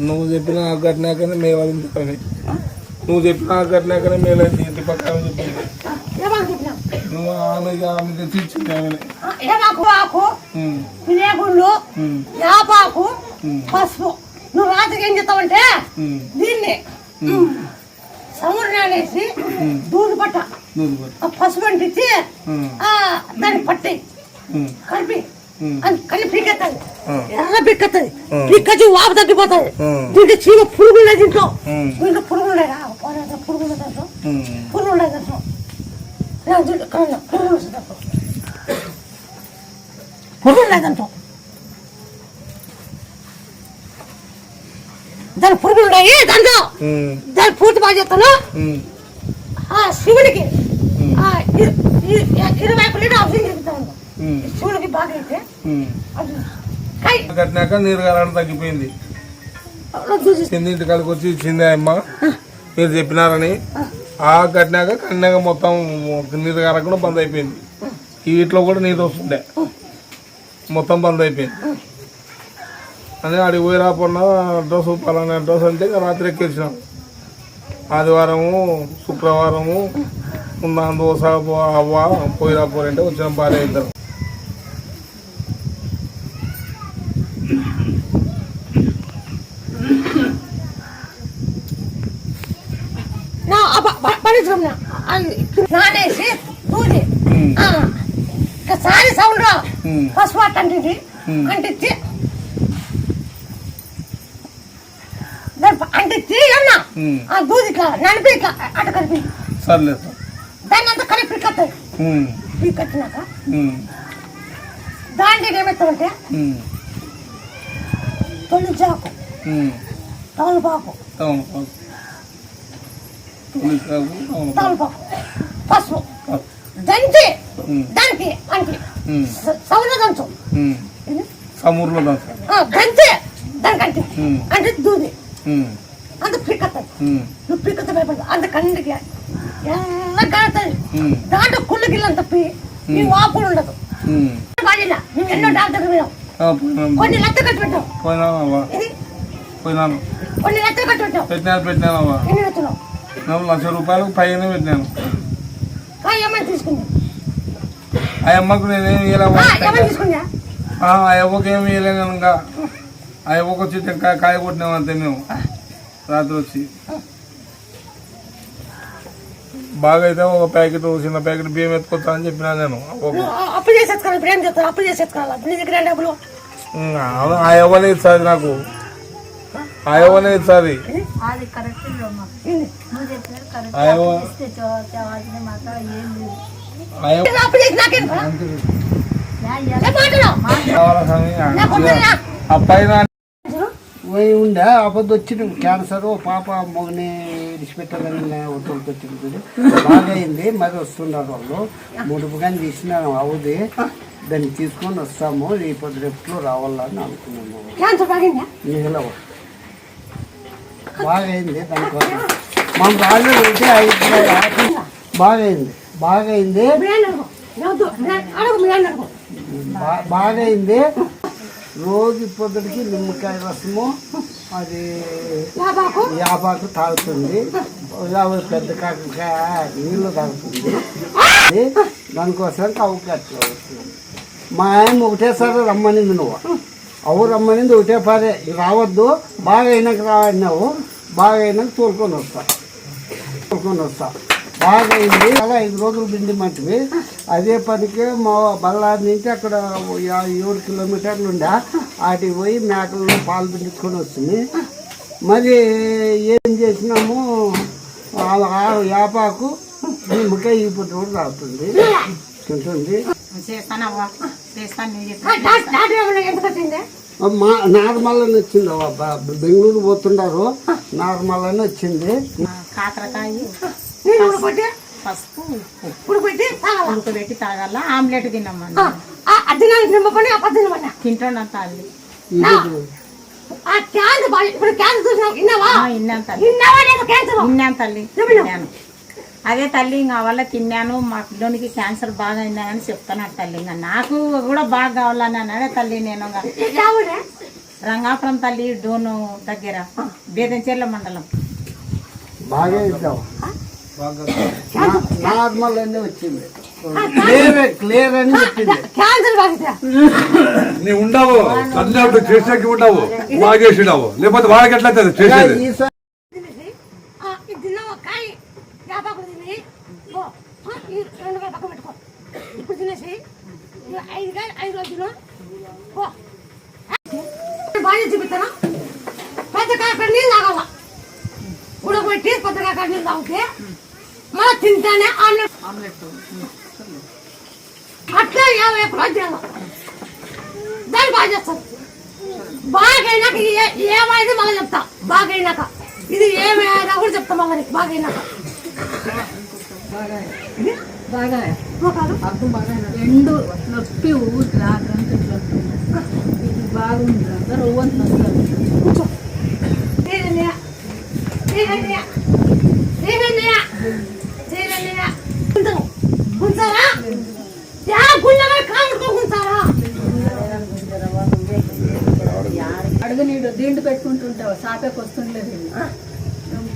నువ్వు చెప్పిన కట్టినాకనే మేమైంది పని. నువ్వు చెప్పిన కట్టినాకనే మేలైంది. ఇంటి పక్కన చెప్పింది నువ్వు ఆమె తెచ్చింది. పసుపు నువ్వు రాత్రికి ఏం చేస్తావంటే దీన్ని సమూర్ణేసి దూది పట్ట పసుపు అంటించి దాన్ని పట్టి కలిపి కలిపి పీకెత్తాలి. ఎర్ర పీకెత్తది. పీకొచ్చి వాపు తగ్గిపోతుంది. దీంట్లో చీమ పురుగులే. దీంట్లో పురుగులే పురుగులు దాంట్లో పురుగులే దాంట్లో పురుగులే దాంట్లో దాని పురుగులు ఉన్నాయి దాంట్లో. దాని పూర్తి బాగా చెప్తాను. శివుడికి 20 లీటర్ ఆక్సిజన్ చెప్తాను. శివుడికి బాగా అయితే కట్టినాక నీరు కారడం తగ్గిపోయింది. కిందింటి కాడికి వచ్చి ఇచ్చింది అమ్మ మీరు చెప్పినారని. కట్టినాక మొత్తం నీరు కారకుండా బంద్ అయిపోయింది. వీటిలో కూడా నీరు వస్తుండే మొత్తం బంద్ అయిపోయింది. అని అడిగి పోయి రాకుండా డ్రెస్ పలానా డ్రెస్ అంటే రాత్రి ఎక్కించినాం. ఆదివారము శుక్రవారము ఉన్న దోశ అవ్వ పోయి రాపోరంటే వచ్చిన భార్య ఇద్దరు. నానేసి దూది సారి సౌండ్ పసుపు అంటించి అంటించి అంటించి అన్నా ఆ దూది ఇట్లా నడిపి ఇట్లా అట కలిపి దాన్ని అంతా కలిపి పీకత్తాయి. పీకట్టినాక దాంట్లో ఏమెత్తామంటే తొలిచాకు తమలపాకు తమలపాకు పసుపు దంచి దానికి అంటే సౌర దంచు దంచి దానికి అంటే అంటే దూది అంత పీకత్తాయి. నువ్వు పీకత్త భయపడదు అంత కండికి ఎలా కాడుతుంది. దాంట్లో కుళ్ళు గిల్లని తప్పి నీ వాపుడు ఉండదు. బాగా నువ్వు ఎన్నో డాక్టర్ పోయావు. కొన్ని లెక్క కట్టి పెట్టావు. కొన్ని లెక్క కట్టి పెట్టావు. పెట్టినాను. ఎన్ని పెట్టినావు? 1,00,000 రూపాయలకు పైన పెట్టినాను. ఏమని తీసుకుంది ఆ అమ్మకు నేనేం తీసుకుందా? ఆ అవ్వకు ఏమి వేయలేను. ఇంకా ఆ అవ్వకు వచ్చి కాయ కొట్టినాము అంతే. మేము రాత్రి వచ్చి బాగా అయితే ఒక ప్యాకెట్ చిన్న ప్యాకెట్ బియ్యం ఎత్తుకొచ్చా అని చెప్పినా నేను. అప్పు చేసేసుకోవాలి. ఇప్పుడు ఏం చెప్తాను? అప్పు చేసేసుకోవాలి. నీ దగ్గర డబ్బులు ఆ అవ్వనే ఇస్తుంది నాకు. ఆ అవ్వనే ఇస్తుంది. అబ్బాయి పోయి ఉండే అబద్ధం వచ్చింది. క్యాన్సర్ పాప మొగని విడిచిపెట్టాలని ఒత్తులతో వచ్చింది. బాగా అయింది. మరి వస్తున్నారు వాళ్ళు. ముడుపు కానీ తీసినాను అవుది. దాన్ని తీసుకొని వస్తాము. రేపట్లో రావాలని అనుకున్నాము. నీలో బాగా అయింది. దానికోసం మనం రాళ్ళు ఉంటే బాగా అయింది. బాగా అయింది. బాగా అయింది. రోజు పొద్దుడికి నిమ్మకాయ రసము అది యాపాకు తాగుతుంది. పెద్ద కాకరకాయ నీళ్ళు తాగుతుంది. దానికోసం కవుకట్లు వస్తుంది. మా ఆయన ఒకటేసారి రమ్మనింది. నువ్వు అవు రమ్మనింది ఒకటే పారే రావద్దు. బాగా అయినాక రావడినావు. బాగా అయినాక తోలుకొని వస్తా. బాగా అయింది. అలా 5 రోజులు పిండి మట్టివి. అదే పనికి మా బళ్ళారి నుంచి అక్కడ 7 కిలోమీటర్లు ఉండే వాటికి పోయి మేకలను పాలు పిండించుకొని వస్తుంది. మరి ఏం చేసినాము యాపాకు నిమ్మకాయ ఈ పుట్టు కూడా తాగుతుంది తింటుంది. నార్మల్ అని వచ్చింది. బెంగళూరు పోతుండారు. నార్మల్ అని వచ్చింది. కాకరకాయ పసుపు ఉడకబెట్టి తాగాల. ఆమ్లెట్ తిన్నామన్నా. తింటున్నా తల్లి. విన్నాను తల్లి. తిన్నాను. అదే తల్లి ఇంకా వల్ల తిన్నాను. మా పిల్లోనికి క్యాన్సర్ బాగా అయిందని చెప్తాను తల్లి. ఇంకా నాకు కూడా బాగా కావాలని అన్నాడే తల్లి. నేను రంగాపురం తల్లి డోను దగ్గర బేదంచెర్ల మండలం. బాగా ఇద్దాం. నార్మల్ అన్నీ వచ్చింది, క్లియర్ అని చెప్పింది. క్యాన్సర్ బాగా నీ ఉండవు అన్నప్పుడు చేసాకి ఉండవు బాగా చేసినావు, లేకపోతే వాళ్ళకి ఎట్లా చేసేది. ఈసారి కాయ యాపాకులు తిని ఈ 2 కాయలు పక్కన పెట్టుకో. ఇప్పుడు తినేసి 5 కాయలు 5 రోజులు బాగా చూపిస్తాను. పెద్ద కాకర నీళ్ళు తాగాల, ఉడకబెట్టి పెద్ద కాకర నీళ్ళు తాగితే మళ్ళీ తింటానే ఆమ్లెట్ అట్లా 50 రోజులు దాన్ని బాగా చేస్తాను. బాగా అయినాక ఏమైంది మళ్ళీ చెప్తా. బాగా అయినాక ఇది ఏమైనా కూడా చెప్తా మళ్ళీ బాగా అయినాక. ఎండు నొప్పి ఊరికి రాకంటే ఇది బాగుంది, అందరూ ఓవంతు వస్తారు. అడుగు నీడు దీండు పెట్టుకుంటుంటావు, సాపేకి వస్తుండలేదు.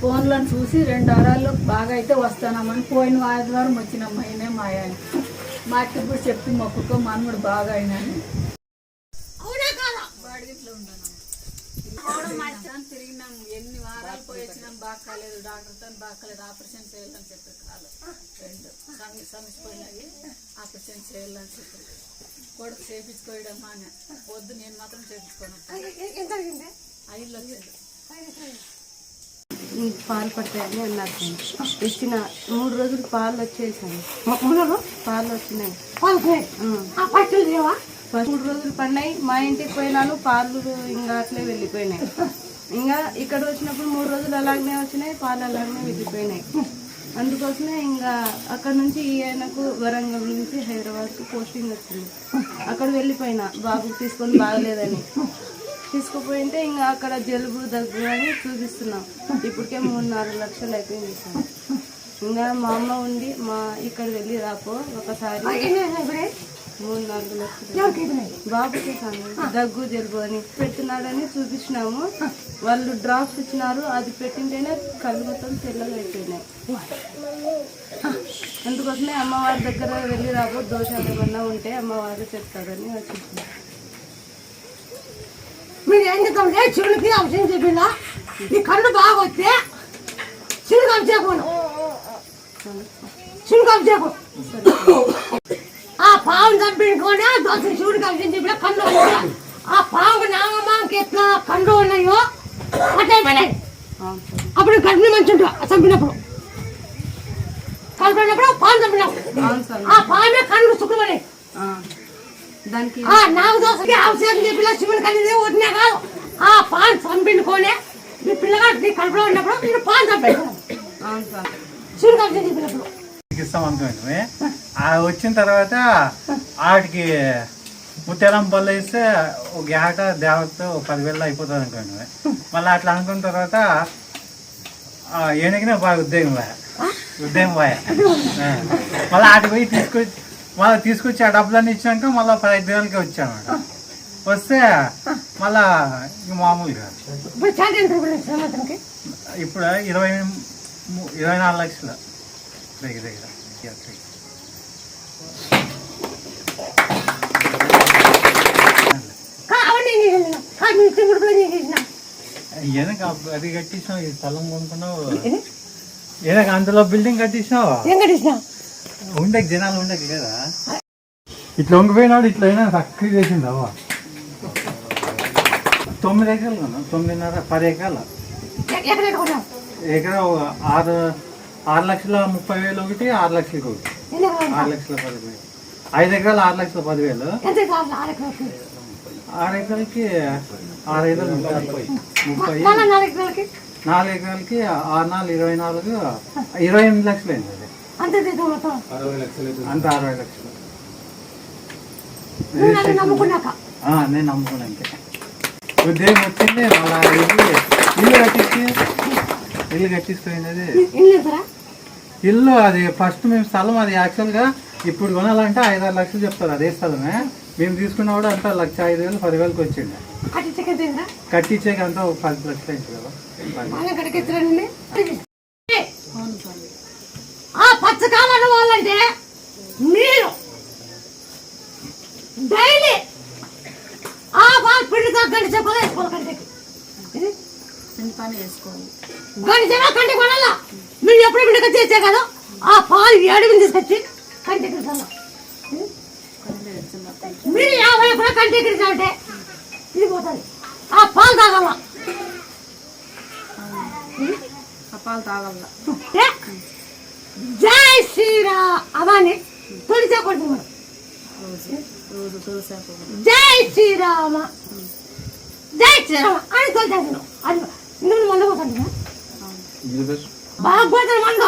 ఫోన్లో చూసి 2 వారాల్లో బాగా అయితే వస్తానమ్మని పోయిన ఆదివారం వచ్చినమ్మా. అయినా మాయాని మాకు ఇప్పుడు చెప్పి మొక్కుకో మనముడు బాగా అయినాను. తిరిగినాము, ఎన్ని వారాలు పోయి వచ్చినాం, బాగా కాలేదు. డాక్టర్తో బాగా కాలేదు, ఆపరేషన్ చేయాలని చెప్పి కాదు 2 సమస్యపోయినాయి, ఆపరేషన్ చేయాలని చెప్పి కొడుకు చేపించుకోవడమ్మా అని వద్దు, నేను మాత్రం చేపించుకోను. 5 లక్షలు పాలు పట్టాయని అన్నారు. ఇచ్చిన 3 రోజులు పాలు వచ్చేసాను, పాలు వచ్చినాయి. 3 రోజులు పడినాయి. మా ఇంటికి పోయినాను, పాలు ఇంకా అట్లే వెళ్ళిపోయినాయి. ఇంకా ఇక్కడ వచ్చినప్పుడు 3 రోజులు అలాగనే వచ్చినాయి, పాలు అలాగనే వెళ్ళిపోయినాయి. అందుకోసమే ఇంకా అక్కడ నుంచి ఈయనకు వరంగల్ నుంచి హైదరాబాద్కు పోస్టింగ్ వచ్చింది. అక్కడ వెళ్ళిపోయినా బాబుకి తీసుకొని బాగలేదని. తీసుకుపోయింటే ఇంకా అక్కడ జలుబు దగ్గు అని చూపిస్తున్నాం. ఇప్పటికే 3-4 లక్షలు అయిపోయింది సార్. ఇంకా మా అమ్మ ఉండి ఇక్కడ వెళ్ళి రాపో ఒకసారి 3-4 లక్షలు బాబుకి దగ్గు జలుబు అని పెట్టినాడని చూపించినాము. వాళ్ళు డ్రాప్స్ ఇచ్చినారు, అది పెట్టింటేనే కళ్ళు మొత్తం తెల్లగా అయిపోయినాయి. అందుకోసమే అమ్మవారి దగ్గర వెళ్ళి రాపో, దోషాలు ఏమన్నా ఉంటే అమ్మవారు చెప్తారని వచ్చింది. మీరు ఏం చెప్తామంటే శివునికి అభిషేకం చెప్పిందా, ఈ కళ్ళు బాగా వస్తే శివునికి అభిషేకం, శివునికి అభిషేకం. ఆ పాము చంపించుకొని దోశ శివుడికి అభిషేకం చెప్పిన కళ్ళు వస్తాయి. ఆ పాము నాగమాకి ఎట్లా కళ్ళు ఉన్నాయో అట్లా అయిపోయినాయి. అప్పుడు గర్భిణి మంచి ఉంటా చంపినప్పుడు, కలిపినప్పుడు పాము చంపినప్పుడు ఆ పామే కళ్ళు సుఖమని దానికి నాకు దోశకి అభిషేకం చెప్పిన శివుని కలిసి వదిలే కాదు. ఆ పాన్ చంపిండుకోనే నీ పిల్లగాడు నీ కడుపులో ఉన్నప్పుడు నేను పాన్ చంపాను శివునికి అభిషేకం చెప్పినప్పుడు ఇస్తాం అనుకోండి. వచ్చిన తర్వాత వాటికి ముత్యాలం పళ్ళు ఇస్తే ఒక ఏట దేవతతో 10,000 అయిపోతుంది అనుకోండి. మళ్ళీ అట్లా అనుకున్న తర్వాత ఏనకినా బాగా ఉద్యోగం పోయా మళ్ళీ వాటికి పోయి తీసుకొచ్చి ఆ డబ్బులన్నీ ఇచ్చాక మళ్ళీ 15,000కి వచ్చాను. వస్తే మళ్ళా మామూలుగా ఇప్పుడు 24 లక్షలు దగ్గర దగ్గర. ఏదైనా అది కట్టించినావు, ఈ స్థలం కొనుక్కున్నావు, ఏదైనా అందులో బిల్డింగ్ కట్టించినావు. ఉండక జనాలు ఉండక లేదా, ఇట్లా వంగిపోయినాడు, ఇట్లా అయినా చక్కగా చేసింది అవ్వ. 9 ఎకరాలు కొన్నాం, 9.5 10 ఎకరాలు. ఎకరా 6,30,000 ఒకటి, 6 లక్షలకి ఒకటి, 6,10,000. 5 ఎకరాలు 6,10,000. 6 ఎకరాలకి 6 ఎకరాలు 30. 4 ఎకరాలకి 6 4 24, 28 లక్షలు అయింది. అది అంత 60 లక్షలు. నేను నమ్ముకున్నాక ఉద్యోగం వచ్చింది. మళ్ళా ఇల్లు కట్టించుకున్నది. ఇల్లు అది ఫస్ట్ మేము స్థలం అది యాక్చువల్గా ఇప్పుడు కొనాలంటే 5-6 లక్షలు చెప్తారు. అదే స్థలమే మేము తీసుకున్న కూడా అంతా 1,05,000 10,000కి వచ్చింది. కట్టించకెంత కట్టించాక అంతా 10 లక్షలు అయింది కదా. బాగా కడికెత్తరండి. ఆ పచ్చ కావాల వాళ్ళంటే మీరు డైలీ ఆ పాలు పిండితో గంట చెప్పగా వేసుకోవాలి కంటికి. పని వేసుకోవాలి. గంట చెప్ప కంటికి కొనాలా. మీరు ఎప్పుడు పిండిగా చేసే కదా ఆ పాలు 7 తీసుకొచ్చి కంటికి మీరు 50 కూడా కంటికి అంటే ఇది పోతుంది. ఆ పాలు తాగాల. ఆ పాలు తాగాల. జై శ్రీరామ్ అవని తొలిచేకూడదు మనం. రోజు తులసాకు జై శ్రీరామ జై శ్రీరామ అని తొలిచేస్తున్నాం. అది నువ్వు మందు పోతుంది బాగా పోతుంది మందు.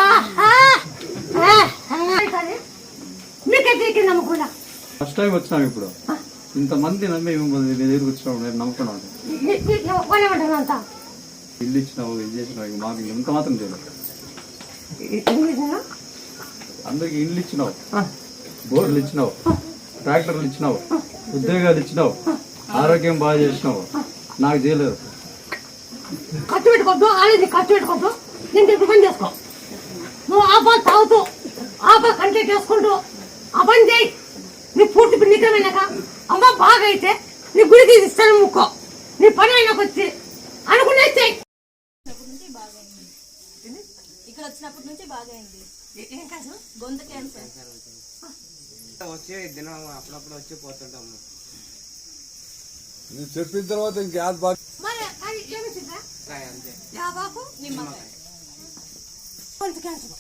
మీకే కింద నమ్మకుండా ఫస్ట్ టైం వచ్చినాం ఇప్పుడు. ఇంతమంది నమ్మి మీ దగ్గరికి వచ్చినాం, నేను నమ్ముకున్నాను. కొనేమంటాను అంతా ఇల్లు ఇచ్చినావు, ఇది చేసినావు, మాకు ఇంత మాత్రం చేయలేదు. అందరికి ఇల్లు ఇచ్చినావు, బోర్లు ఇచ్చినావు, ట్రాక్టర్లు ఇచ్చినావు, ఉద్యోగాలు ఇచ్చినావు, ఆరోగ్యం బాగా చేసినావు. నాకు చేయలేదు. ఖర్చు పెట్టుకోవద్దు, ఆలోచి ఖర్చు పెట్టుకోవద్దు. నేను ఇప్పుడు పని చేసుకో. నువ్వు ఆ పాలు తాగుతూ ఆ పాలు కంటే చేసుకుంటూ ఆ పని చేయి. నీ పూర్తి నిజమైనాక అమ్మ బాగా అయితే నీ గుడికి ఇస్తాను ముక్కో. నీ పని అయినాక వచ్చి అనుకునే చెయ్యి. ఇక్కడ వచ్చినప్పటి నుంచి బాగా అయింది. ఏం కాదు గొంతు క్యాన్సర్ వచ్చి దినం అప్పుడప్పుడు వచ్చి పోతుంటాము. నువ్వు చెప్పిన తర్వాత ఇంకేం బాగా మరి అది ఏమిచ్చిందా అంతే యాబాకు నిమ్మకాయ గొంతు క్యాన్సర్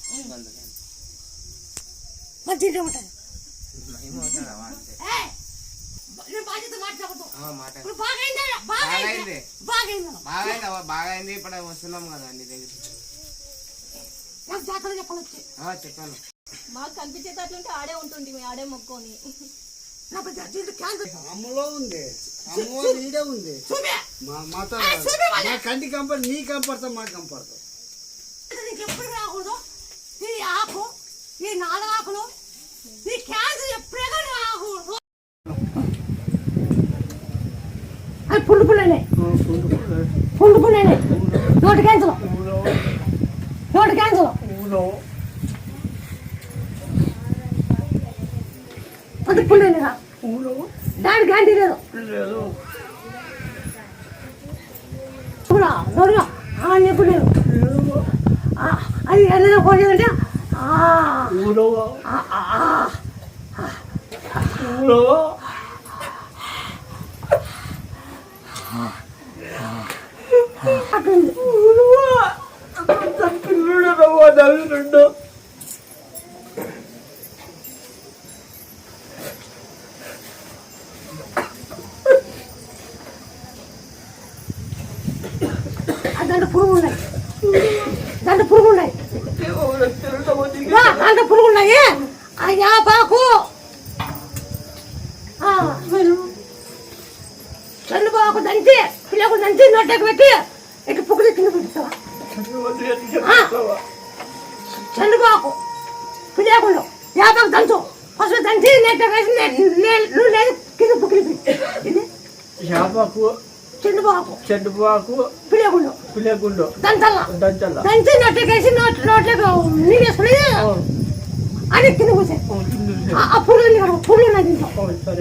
మరి తింటే ఉంటుంది. నేను బాధ్యత మాట్లాడకూడదు. ఇప్పుడు బాగైందా? బాగైంది. బాగైంది. ఇప్పుడు వస్తున్నాం కదా నీ దగ్గర. నాకు జాతర చెప్పాలొచ్చి చెప్పాను. మాకు కనిపించేటట్లుంటే ఆడే ఉంటుంది, మీ ఆడే మొక్కొని. నాకు దీంట్లో క్యాన్సర్ అమ్మలో ఉంది, అమ్మ ఈడే ఉంది. చూపే మాతో మా కంటి కంపడతా, నీ కంపడతా, మాకు కంపడతావు. నీకు ఎప్పుడు రాకూడదు. ఈ ఆకు ఈ 4 ఆకులు నీ క్యాన్సర్ ఎప్పుడే రాకూడదు. అది పుండు పుల్లనే నోటి క్యాన్సర్ అది పుల్లనేరా. దానికి గ్యారంటీ లేదు. దొరగా నీకు లేదు. అది ఏదైనా పోయిందంటే దాంట్లో పురుగు ఉన్నాయి. ఆ యాపాకు చంద్రబాబు దంచి పిల్లకు దంచి నోటకు పెట్టి ఇటు పుక్కులు కింద పెడతావా? చంద్రబాబు పిల్లకు యాపాకు దంచు ఫస్ట్ దంచి నెట్ట వేసి నువ్వు లేదు కింద పుక్కులు పెట్టి చెండుబాకు పిల్లగుండు దంచి నోట్లకేసి నోట్లకు నీళ్ళు వేసుకుని అది కింద కూర్చే. ఆ పురుగులు ఉన్నాయి దీంట్లో.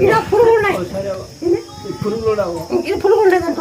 ఇలా పురుగులు ఉన్నాయి. ఇది పురుగు ఉండేదంట.